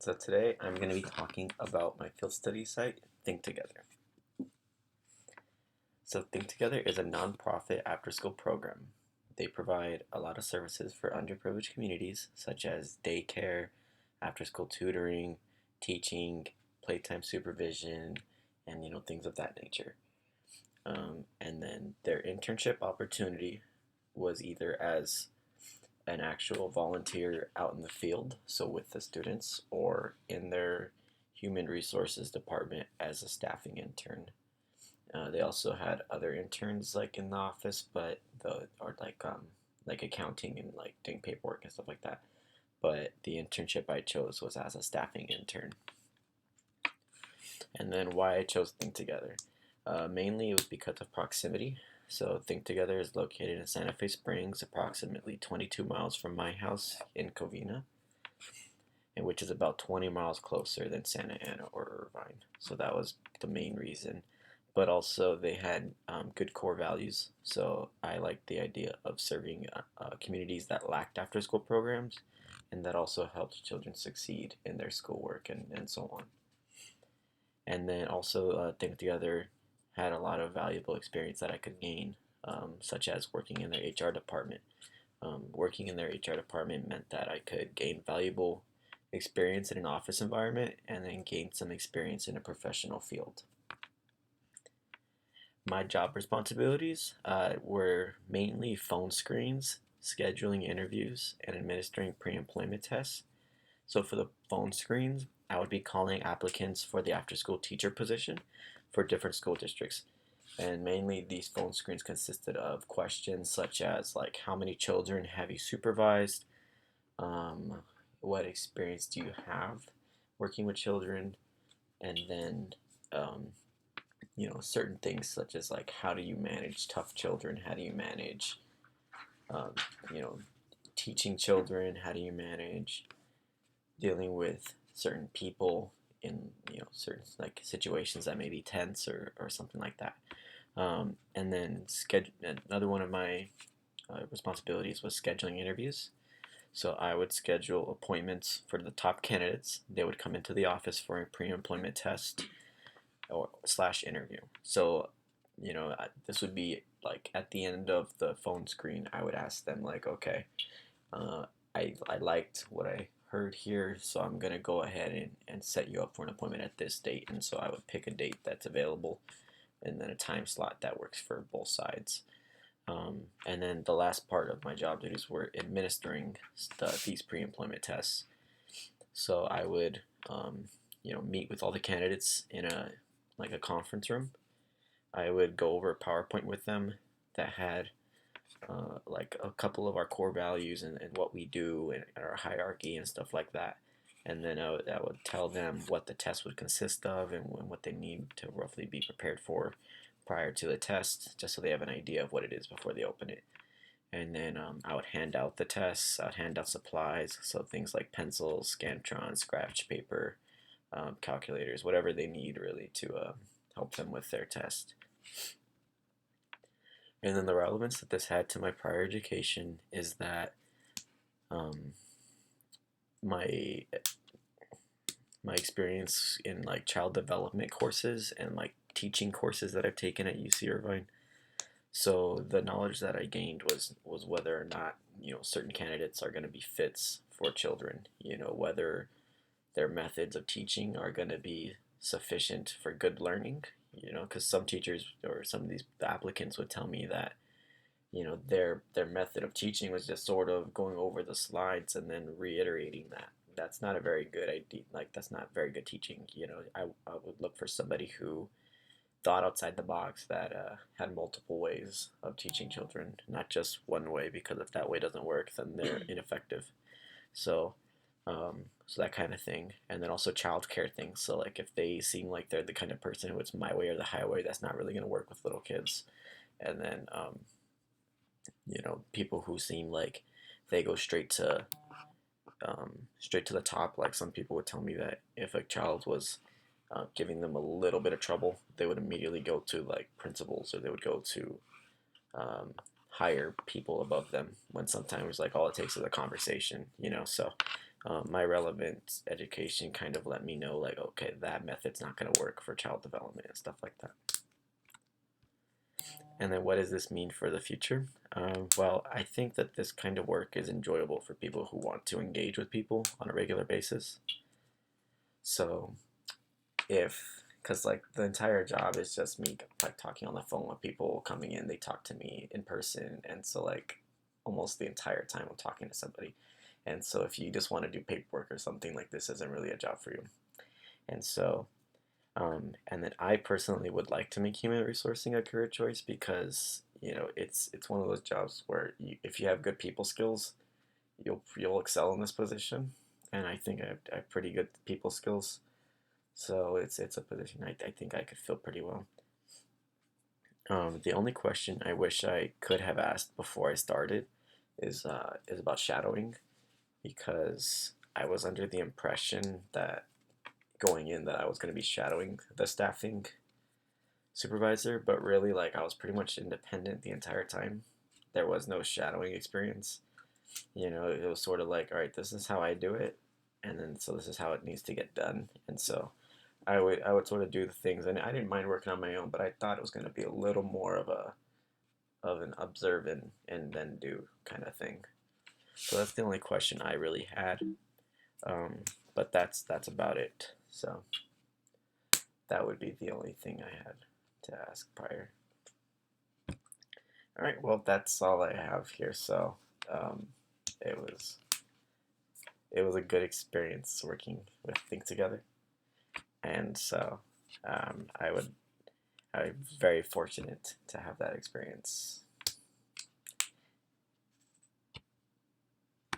So today I'm going to be talking about my field study site, Think Together. So Think Together is a nonprofit after-school program. They provide a lot of services for underprivileged communities, such as daycare, after-school tutoring, teaching, playtime supervision, and things of that nature. And then their internship opportunity was either as an actual volunteer out in the field, so with the students, or in their human resources department as a staffing intern. They also had other interns like in the office, but like accounting and like doing paperwork and stuff like that. But the internship I chose was as a staffing intern. And then why I chose Think Together. Mainly it was because of proximity. So Think Together is located in Santa Fe Springs, approximately 22 miles from my house in Covina, and which is about 20 miles closer than Santa Ana or Irvine. So that was the main reason. But also they had good core values. So I liked the idea of serving communities that lacked after-school programs, and that also helped children succeed in their schoolwork and so on. And then also Think Together had a lot of valuable experience that I could gain, such as working in their HR department. Working in their HR department meant that I could gain valuable experience in an office environment and then gain some experience in a professional field. My job responsibilities were mainly phone screens, scheduling interviews, and administering pre-employment tests. So for the phone screens, I would be calling applicants for the after-school teacher position for different school districts. And mainly these phone screens consisted of questions such as like how many children have you supervised, um, what experience do you have working with children, and then certain things such as like how do you manage tough children, how do you manage um, you know teaching children, how do you manage dealing with certain people in certain like situations that may be tense or something like that. And then another one of my responsibilities was scheduling interviews. So I would schedule appointments for the top candidates. They would come into the office for a pre-employment test or slash interview. So this would be like at the end of the phone screen. I would ask them like, okay, uh, I liked what I heard here, so I'm gonna go ahead and set you up for an appointment at this date. And so I would pick a date that's available and then a time slot that works for both sides. And then the last part of my job duties were administering these pre-employment tests. So I would, meet with all the candidates in a conference room. I would go over a PowerPoint with them that had like a couple of our core values and what we do and our hierarchy and stuff like that. And then I would tell them what the test would consist of and what they need to roughly be prepared for prior to the test, just so they have an idea of what it is before they open it. And then I would hand out the tests, I'd hand out supplies, so things like pencils, Scantrons, scratch paper, calculators, whatever they need really to help them with their test. And then the relevance that this had to my prior education is that um, my my experience in like child development courses and like teaching courses that I've taken at UC Irvine. So the knowledge that I gained was whether or not certain candidates are going to be fits for children. Whether their methods of teaching are going to be sufficient for good learning. Because some teachers or some of these applicants would tell me that their method of teaching was just sort of going over the slides and then reiterating that. That's not a very good idea. Like that's not very good teaching. I would look for somebody who thought outside the box that had multiple ways of teaching children, not just one way, because if that way doesn't work, then they're ineffective. So, so that kind of thing, and then also childcare things. So like if they seem like they're the kind of person who it's my way or the highway, that's not really going to work with little kids. And then people who seem like they go straight to the top. Like some people would tell me that if a child was giving them a little bit of trouble, they would immediately go to like principals or they would go to higher people above them. When sometimes like all it takes is a conversation. So My relevant education kind of let me know, like, okay, that method's not going to work for child development and stuff like that. And then what does this mean for the future? Well, I think that this kind of work is enjoyable for people who want to engage with people on a regular basis. So because like the entire job is just me like talking on the phone with people coming in, they talk to me in person, and so like almost the entire time I'm talking to somebody. And so if you just want to do paperwork or something, like this isn't really a job for you. And so and then I personally would like to make human resourcing a career choice because it's one of those jobs where if you have good people skills, you'll excel in this position, and I think I have pretty good people skills, so it's a position I think I could fill pretty well. The only question I wish I could have asked before I started is about shadowing, because I was under the impression that going in that I was going to be shadowing the staffing supervisor, but really like I was pretty much independent the entire time. There was no shadowing experience. It was sort of like, all right, this is how I do it, and then so this is how it needs to get done. And so I would sort of do the things, and I didn't mind working on my own, but I thought it was going to be a little more of an observe and then do kind of thing. So that's the only question I really had. But that's about it. So that would be the only thing I had to ask prior. All right, well that's all I have here. So um, it was it was a good experience working with Think Together, and so I'm very fortunate to have that experience.